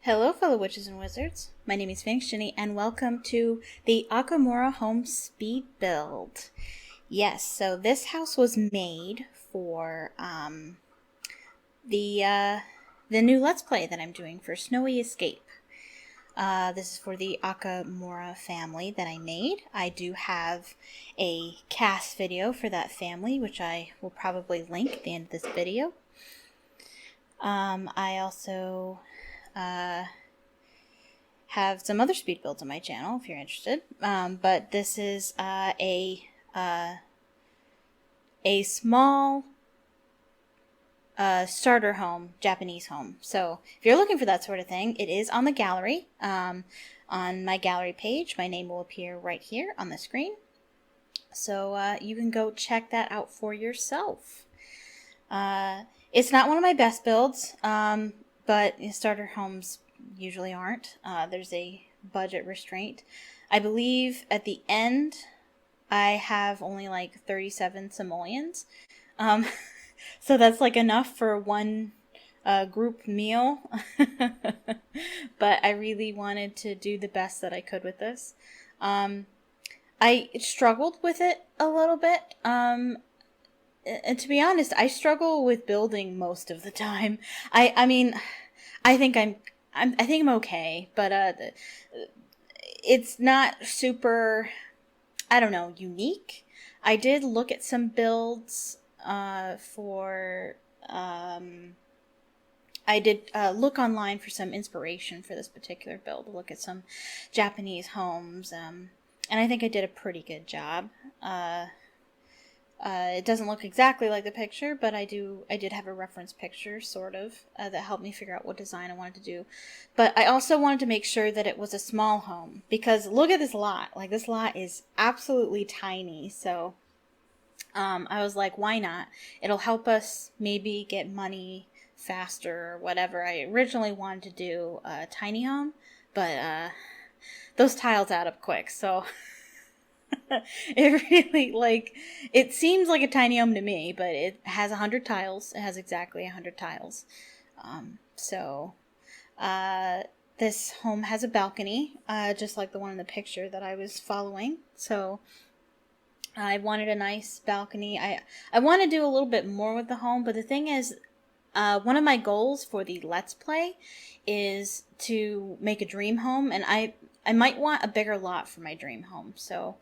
Hello, fellow witches and wizards. My name is PheonixGinny, and welcome to the Okamura Home speed build. Yes, so this house was made for the new Let's Play that I'm doing for Snowy Escape. This is for the Okamura family that I made. I do have a cast video for that family, which I will probably link at the end of this video. I also have some other speed builds on my channel if you're interested. But this is a small starter home, Japanese home. So if you're looking for that sort of thing, it is on the gallery. On my gallery page, my name will appear right here on the screen. So you can go check that out for yourself. It's not one of my best builds, but starter homes usually aren't. There's a budget restraint. I believe at the end I have only like 37 simoleons. So that's like enough for one group meal. But I really wanted to do the best that I could with this. I struggled with it a little bit. And to be honest, I struggle with building most of the time. I mean, I think I'm okay, but it's not super, I don't know, unique. I did look at some builds for I did look online for some inspiration for this particular build. Look at some Japanese homes, and I think I did a pretty good job. It doesn't look exactly like the picture, but I did have a reference picture, sort of, that helped me figure out what design I wanted to do. But I also wanted to make sure that it was a small home, because look at this lot. Like, this lot is absolutely tiny, so I was like, why not? It'll help us maybe get money faster or whatever. I originally wanted to do a tiny home, but those tiles add up quick, so... It really, like, it seems like a tiny home to me, but it has 100 tiles. It has exactly 100 tiles. This home has a balcony, just like the one in the picture that I was following. So I wanted a nice balcony. I want to do a little bit more with the home, but the thing is, one of my goals for the Let's Play is to make a dream home, and I might want a bigger lot for my dream home. So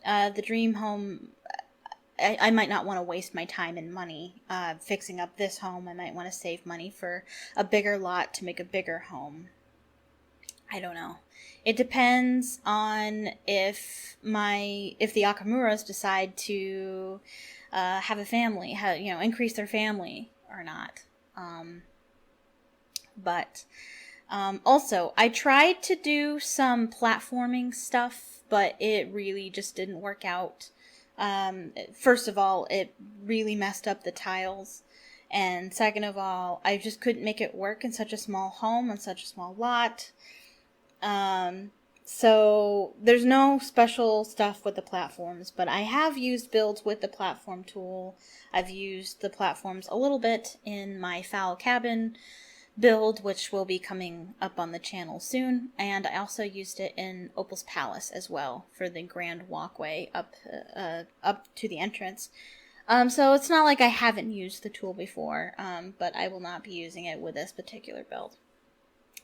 the dream home, I might not want to waste my time and money fixing up this home. I might want to save money for a bigger lot to make a bigger home. I don't know. It depends on if the Okamuras decide to have a family, increase their family or not. Also, I tried to do some platforming stuff, but it really just didn't work out. First of all, it really messed up the tiles. And second of all, I just couldn't make it work in such a small home, on such a small lot. So there's no special stuff with the platforms, but I have used builds with the platform tool. I've used the platforms a little bit in my Foul Cabin build, which will be coming up on the channel soon, and I also used it in Opal's Palace as well for the grand walkway up to the entrance. So it's not like I haven't used the tool before, but I will not be using it with this particular build.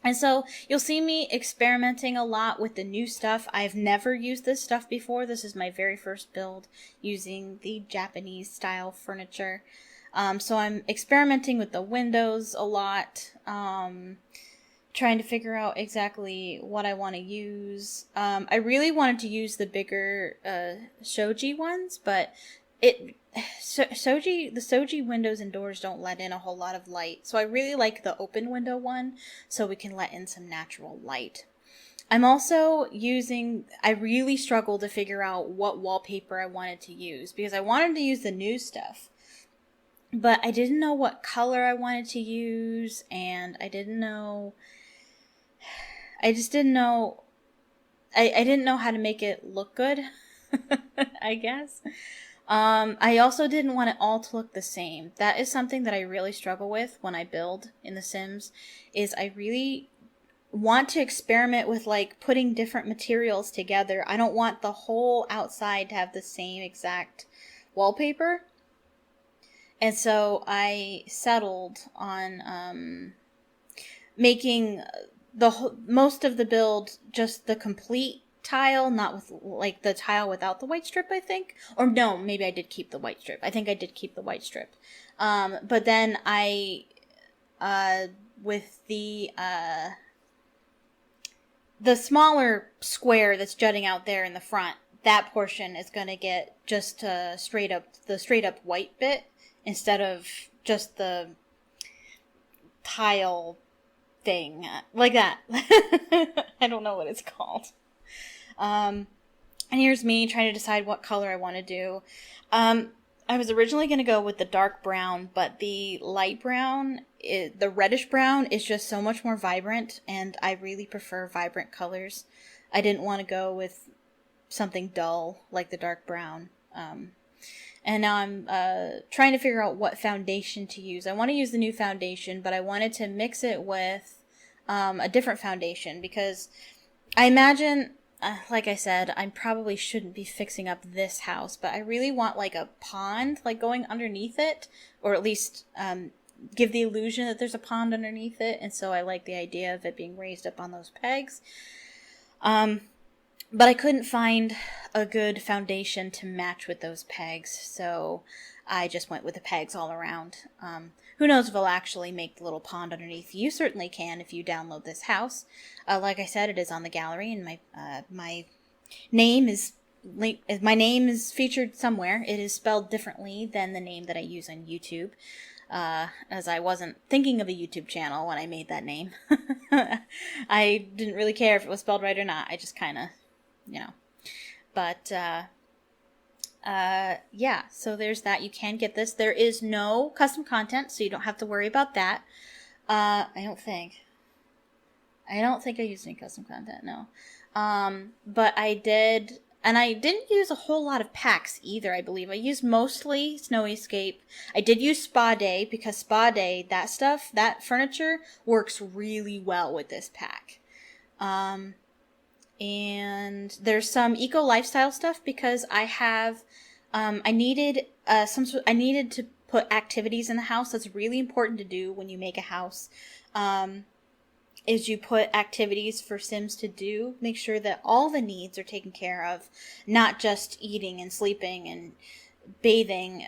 And so you'll see me experimenting a lot with the new stuff. I've never used this stuff before. This is my very first build using the Japanese style furniture. So I'm experimenting with the windows a lot, trying to figure out exactly what I want to use. I really wanted to use the bigger shoji ones, but the shoji windows and doors don't let in a whole lot of light. So I really like the open window one, so we can let in some natural light. I'm also I really struggled to figure out what wallpaper I wanted to use, because I wanted to use the new stuff. But I didn't know what color I wanted to use, and I didn't know I didn't know how to make it look good, I guess. I also didn't want it all to look the same. That is something that I really struggle with when I build in The Sims, is I really want to experiment with like putting different materials together. I don't want the whole outside to have the same exact wallpaper. And so I settled on making most of the build just the complete tile, not with like the tile without the white strip, I think. Or no, maybe I did keep the white strip. I think I did keep the white strip. But then I with the smaller square that's jutting out there in the front, that portion is going to get just straight up white bit instead of just the tile thing like that. I don't know what it's called. And here's me trying to decide what color I want to do. I was originally going to go with the dark brown, but the light brown, the reddish brown, is just so much more vibrant, and I really prefer vibrant colors. I didn't want to go with something dull like the dark brown. And now I'm trying to figure out what foundation to use. I want to use the new foundation, but I wanted to mix it with a different foundation because I imagine, like I said, I probably shouldn't be fixing up this house, but I really want like a pond like going underneath it, or at least give the illusion that there's a pond underneath it, and so I like the idea of it being raised up on those pegs. But I couldn't find a good foundation to match with those pegs, so I just went with the pegs all around. Who knows if I'll actually make the little pond underneath. You certainly can if you download this house. Like I said, it is on the gallery, and my name is featured somewhere. It is spelled differently than the name that I use on YouTube, as I wasn't thinking of a YouTube channel when I made that name. I didn't really care if it was spelled right or not. I just kind of, But, yeah, so there's that. You can get this. There is no custom content, so you don't have to worry about that. I don't think I used any custom content, no. But I did, and I didn't use a whole lot of packs either, I believe. I used mostly Snowy Escape. I did use Spa Day, because Spa Day, that furniture works really well with this pack. And there's some eco lifestyle stuff because I have, I needed to put activities in the house. That's really important to do when you make a house. Is you put activities for Sims to do. Make sure that all the needs are taken care of, not just eating and sleeping and bathing.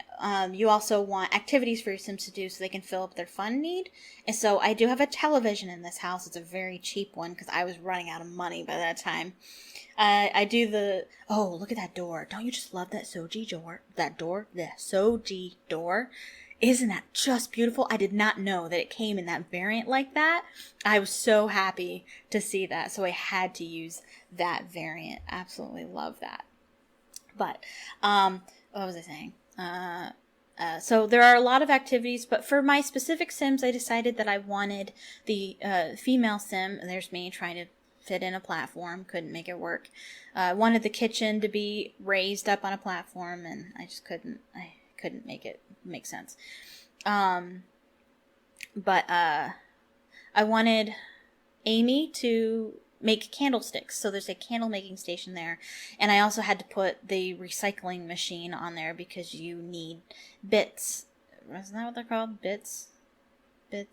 You also want activities for your Sims to do so they can fill up their fun need. And so I do have a television in this house. It's a very cheap one because I was running out of money by that time. I do oh, look at that door. Don't you just love that Soji door? The Soji door. Isn't that just beautiful? I did not know that it came in that variant like that. I was so happy to see that. So I had to use that variant. Absolutely love that. But, what was I saying? So there are a lot of activities, but for my specific Sims, I decided that I wanted the female Sim. There's me trying to fit in a platform. Couldn't make it work. I wanted the kitchen to be raised up on a platform, and I just couldn't. I couldn't make it make sense. But I wanted Amy to make candlesticks, so there's a candle making station there, and I also had to put the recycling machine on there because you need bits. Isn't that what they're called? Bits. The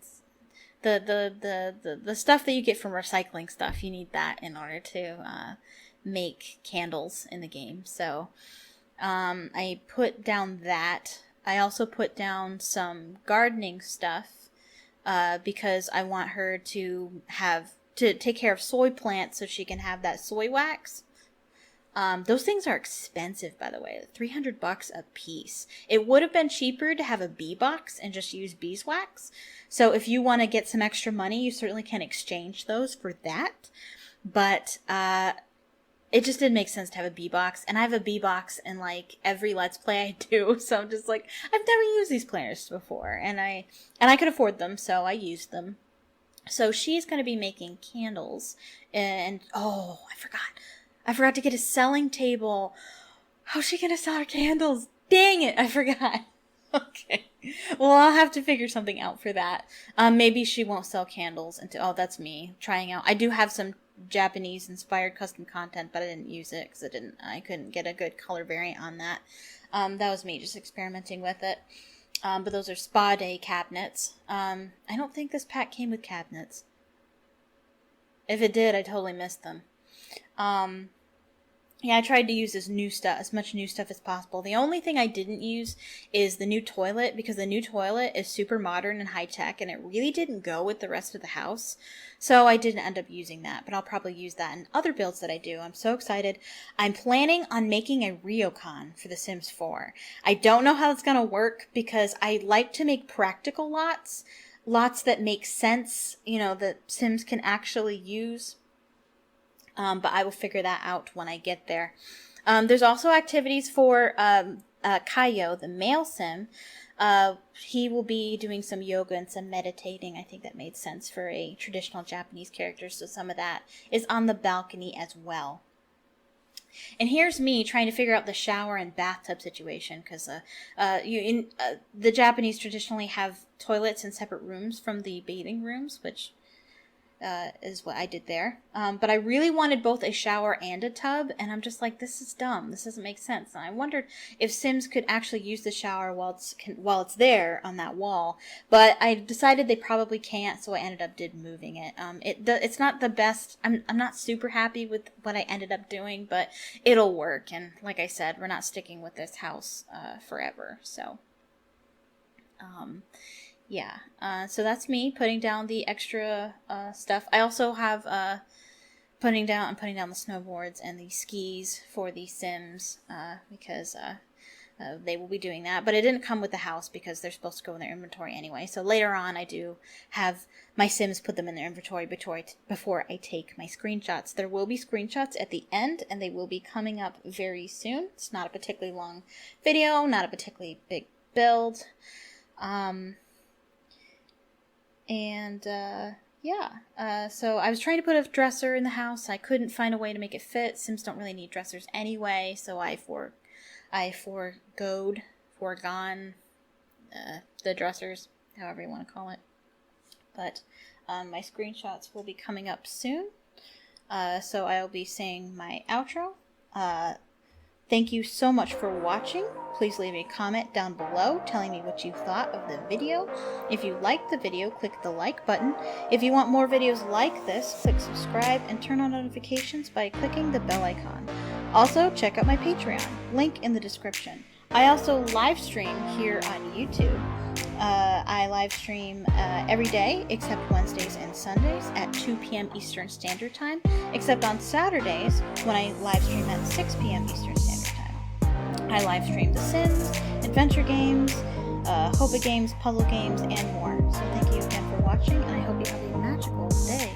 stuff that you get from recycling stuff. You need that in order to make candles in the game. So I put down that. I also put down some gardening stuff because I want her to take care of soy plants so she can have that soy wax. Those things are expensive, by the way, $300 a piece. It would have been cheaper to have a bee box and just use beeswax. So if you want to get some extra money, you certainly can exchange those for that. But it just didn't make sense to have a bee box, and I have a bee box in like every Let's Play I do. So I'm just like, I've never used these planners before, and I could afford them, so I used them. So she's going to be making candles, and oh, I forgot to get a selling table. How's she going to sell her candles? Dang it, I forgot. Okay. Well, I'll have to figure something out for that. Maybe she won't sell candles until. Oh, that's me trying out. I do have some Japanese-inspired custom content, but I didn't use it because I couldn't get a good color variant on that. That was me just experimenting with it. But those are spa day cabinets. I don't think this pack came with cabinets. If it did, I totally missed them. Yeah, I tried to use as much new stuff as possible. The only thing I didn't use is the new toilet, because the new toilet is super modern and high tech, and it really didn't go with the rest of the house. So I didn't end up using that, but I'll probably use that in other builds that I do. I'm so excited. I'm planning on making a ryokan for The Sims 4. I don't know how it's going to work because I like to make practical lots that make sense, that Sims can actually use. But I will figure that out when I get there. There's also activities for Kaio, the male sim. He will be doing some yoga and some meditating. I think that made sense for a traditional Japanese character, so some of that is on the balcony as well. And here's me trying to figure out the shower and bathtub situation, because the Japanese traditionally have toilets in separate rooms from the bathing rooms, which is what I did there. But I really wanted both a shower and a tub, and I'm just like, this is dumb. This doesn't make sense. And I wondered if Sims could actually use the shower while it's there on that wall. But I decided they probably can't, so I ended up moving it. It's not the best. I'm not super happy with what I ended up doing, but it'll work. And like I said, we're not sticking with this house forever. So, yeah, so that's me putting down the extra stuff. I also have I'm putting down the snowboards and the skis for the Sims because they will be doing that. But it didn't come with the house because they're supposed to go in their inventory anyway. So later on, I do have my Sims put them in their inventory before I take my screenshots. There will be screenshots at the end, and they will be coming up very soon. It's not a particularly long video, not a particularly big build. So I was trying to put a dresser in the house. I couldn't find a way to make it fit. Sims don't really need dressers anyway, so I foregone the dressers, however you want to call it. But my screenshots will be coming up soon. So I'll be saying my outro. Thank you so much for watching. Please leave a comment down below telling me what you thought of the video. If you liked the video, click the like button. If you want more videos like this, click subscribe and turn on notifications by clicking the bell icon. Also, check out my Patreon, link in the description. I also live stream here on YouTube. I live stream every day except Wednesdays and Sundays at 2 p.m. Eastern Standard Time, except on Saturdays when I live stream at 6 p.m. Eastern Standard Time. I live stream The Sims, adventure games, Hoba games, puzzle games, and more. So thank you again for watching, and I hope you have a magical day.